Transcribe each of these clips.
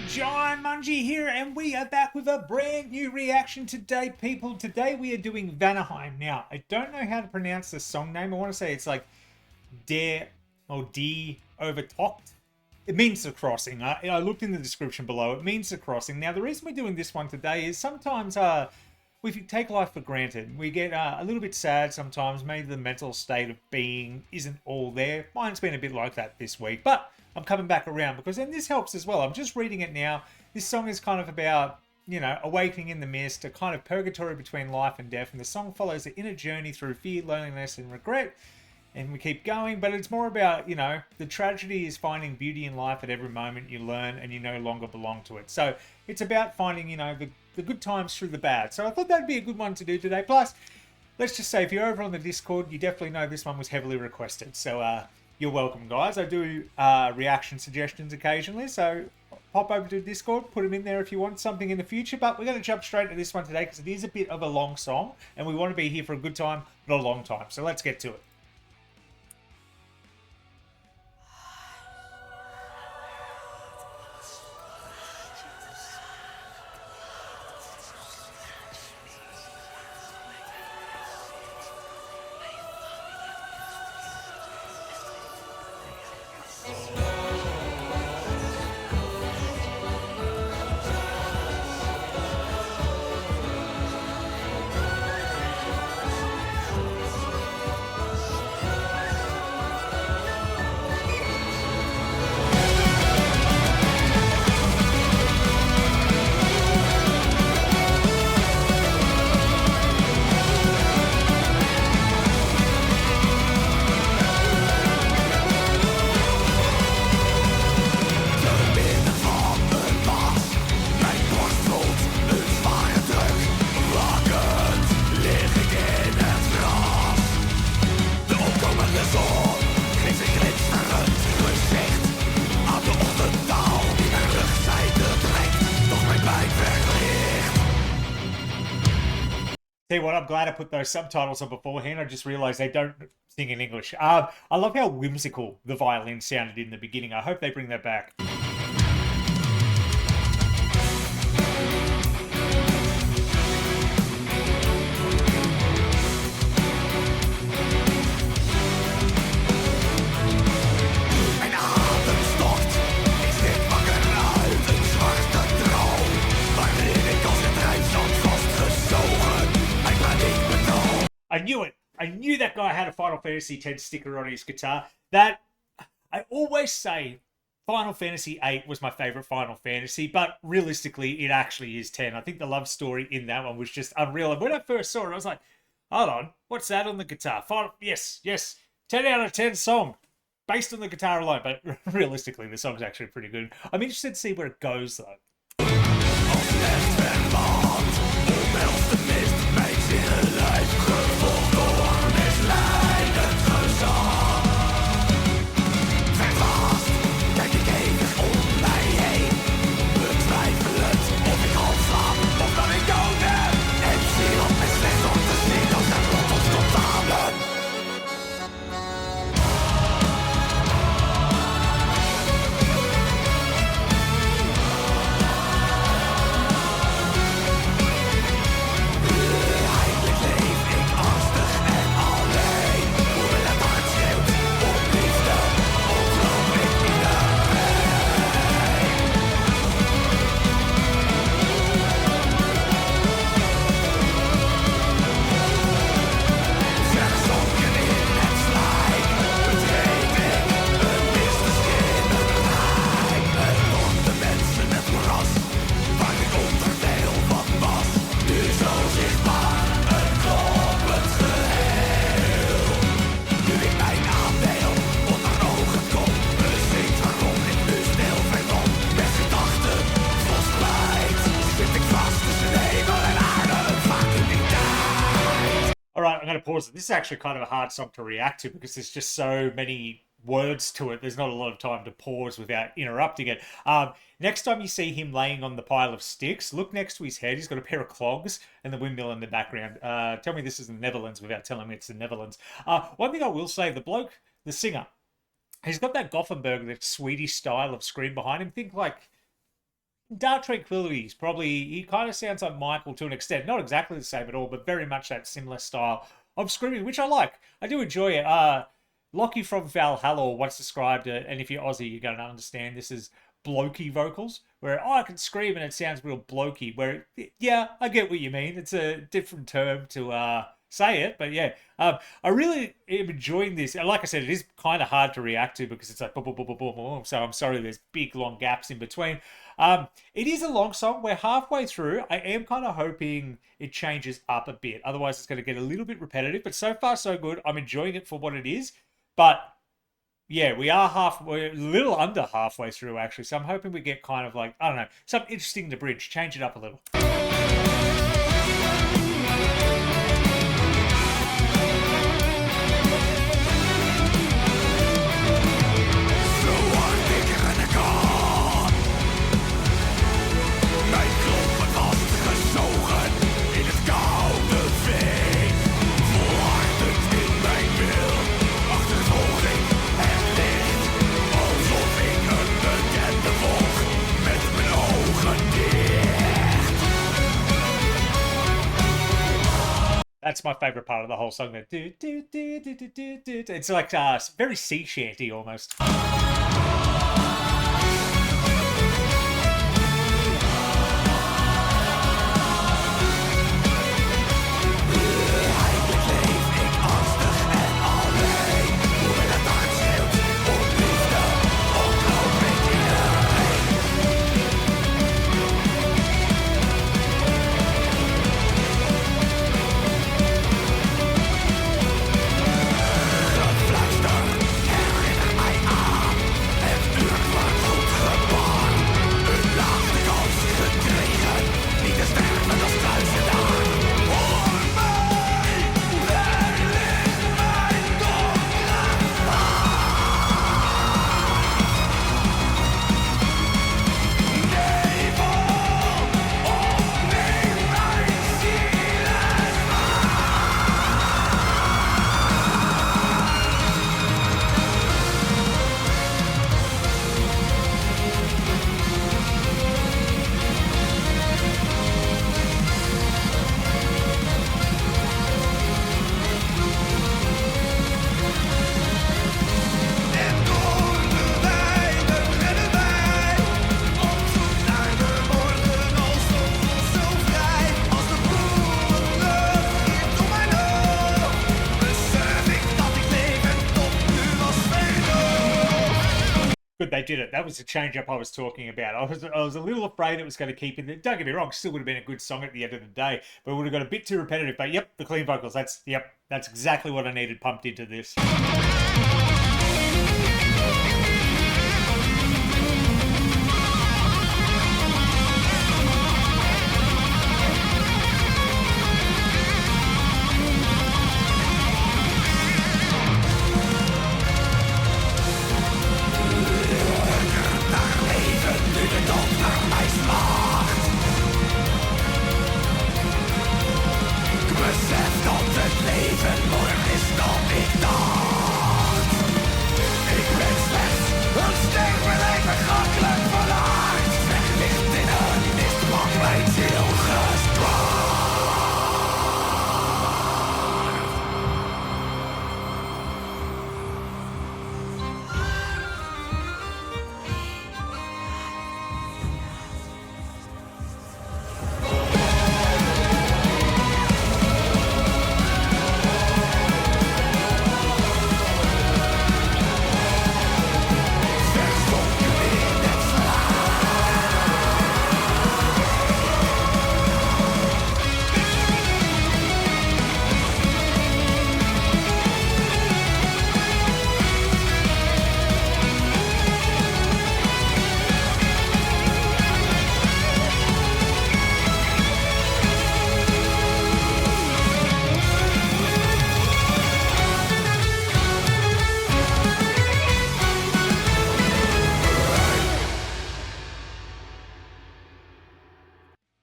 Jaimunji here, and we are back with a brand new reaction today, people. Today we are doing Vanaheim. Now, I don't know how to pronounce the song name. I want to say it's like Der or Die Overtocht. It means the crossing. I looked in the description below. It means the crossing. Now, the reason we're doing this one today is sometimes we take life for granted. We get a little bit sad sometimes. Maybe the mental state of being isn't all there. Mine's been a bit like that this week, but I'm coming back around because then this helps as well. I'm just reading it now. This song is kind of about, you know, awakening in the mist, a kind of purgatory between life and death. And the song follows the inner journey through fear, loneliness, and regret. And we keep going, but it's more about, you know, the tragedy is finding beauty in life at every moment you learn and you no longer belong to it. So it's about finding, you know, the good times through the bad. So I thought that'd be a good one to do today. Plus, let's just say if you're over on the Discord, you definitely know this one was heavily requested. So you're welcome, guys. I do reaction suggestions occasionally, so pop over to Discord, put them in there if you want something in the future. But we're going to jump straight to this one today because it is a bit of a long song, and we want to be here for a good time, but a long time. So let's get to it. Tell you what, I'm glad I put those subtitles on beforehand. I just realised they don't sing in English. I love how whimsical the violin sounded in the beginning. I hope they bring that back. I knew it. I knew that guy had a Final Fantasy X sticker on his guitar. That, I always say Final Fantasy VIII was my favorite Final Fantasy, but realistically, it actually is 10. I think the love story in that one was just unreal. And when I first saw it, I was like, hold on, what's that on the guitar? Yes, 10 out of 10 song, based on the guitar alone. But realistically, the song's actually pretty good. I'm interested to see where it goes, though. All right, I'm going to pause it. This is actually kind of a hard song to react to because there's just so many words to it. There's not a lot of time to pause without interrupting it. Next time you see him laying on the pile of sticks, look next to his head. He's got a pair of clogs and the windmill in the background. Tell me this is the Netherlands without telling me it's the Netherlands. One thing I will say, the bloke, the singer, he's got that Gothenburg, that Swedish style of scream behind him. Think like Dark Tranquillity is probably, he kind of sounds like Michael to an extent. Not exactly the same at all, but very much that similar style of screaming, which I like. I do enjoy it. Lockie from Valhalla once described it, and if you're Aussie, you're going to understand this as blokey vocals, where I can scream and it sounds real blokey. Where, yeah, I get what you mean. It's a different term to say it, but yeah, I really am enjoying this. And like I said, it is kind of hard to react to because it's like boom, boom, boom, boom, boom, boom. So I'm sorry, there's big long gaps in between. It is a long song. We're halfway through. I am kind of hoping it changes up a bit. Otherwise, it's going to get a little bit repetitive. But so far, so good. I'm enjoying it for what it is. But yeah, we're a little under halfway through actually. So I'm hoping we get kind of like, I don't know, something interesting in the bridge. Change it up a little. That's my favorite part of the whole song. That do do do do do do do. It's like very sea shanty almost. Good, they did it. That was the change up I was talking about. I was a little afraid it was going to keep in there. Don't get me wrong, still would have been a good song at the end of the day, but it would have got a bit too repetitive. But yep, the clean vocals. That's exactly what I needed pumped into this.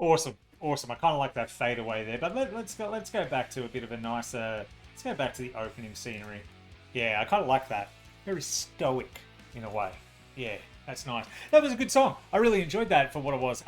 Awesome, awesome. I kind of like that fade away there, but let's go back to a bit of a nicer. Let's go back to the opening scenery. Yeah, I kind of like that. Very stoic in a way. Yeah, That's nice. That was a good song. I really enjoyed that for what it was.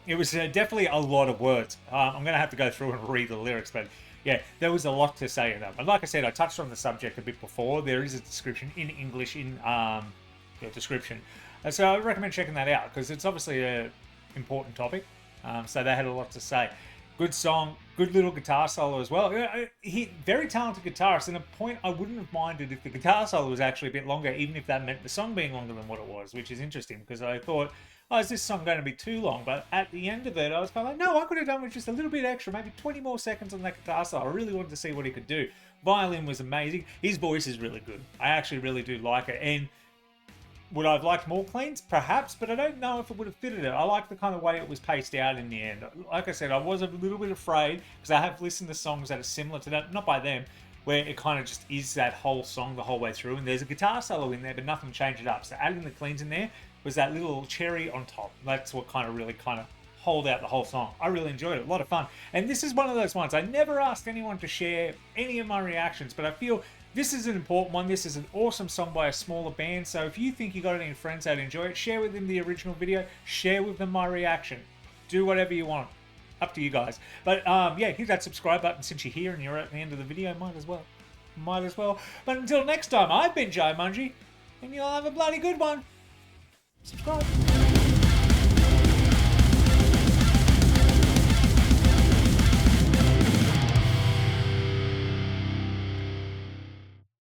It was definitely a lot of words. I'm going to have to go through and read the lyrics, but yeah, there was a lot to say in that. And like I said, I touched on the subject a bit before. There is a description in English in the description. So I recommend checking that out because it's obviously an important topic. So they had a lot to say. Good song, good little guitar solo as well. He very talented guitarist, and a point I wouldn't have minded if the guitar solo was actually a bit longer, even if that meant the song being longer than what it was, which is interesting because I thought, oh, is this song going to be too long? But at the end of it, I was kind of like, no, I could have done with just a little bit extra, maybe 20 more seconds on that guitar solo. I really wanted to see what he could do. Violin was amazing. His voice is really good. I actually really do like it. And would I have liked more cleans? Perhaps, but I don't know if it would have fitted it. I like the kind of way it was paced out in the end. Like I said, I was a little bit afraid because I have listened to songs that are similar to that, not by them, where it kind of just is that whole song the whole way through, and there's a guitar solo in there, but nothing changed it up. So adding the cleans in there was that little cherry on top. That's what kind of really kind of hold out the whole song. I really enjoyed it. A lot of fun. And this is one of those ones. I never asked anyone to share any of my reactions, but I feel this is an important one. This is an awesome song by a smaller band. So if you think you got any friends that enjoy it, share with them the original video. Share with them my reaction. Do whatever you want. Up to you guys. But yeah, hit that subscribe button since you're here and you're at the end of the video. Might as well. Might as well. But until next time, I've been Jaimunji, and you'll have a bloody good one. Subscribe.